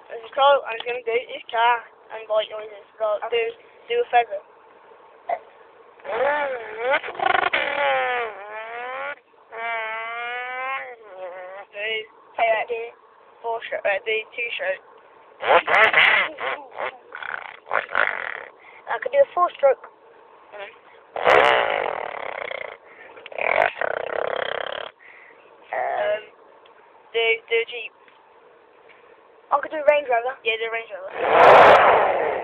There's a car, I'm going to do this car and white noises. Right, do a feather. Do two strokes. I could do a 4-stroke. Do a Jeep. I could do a Range Rover. Yeah, do a Range Rover.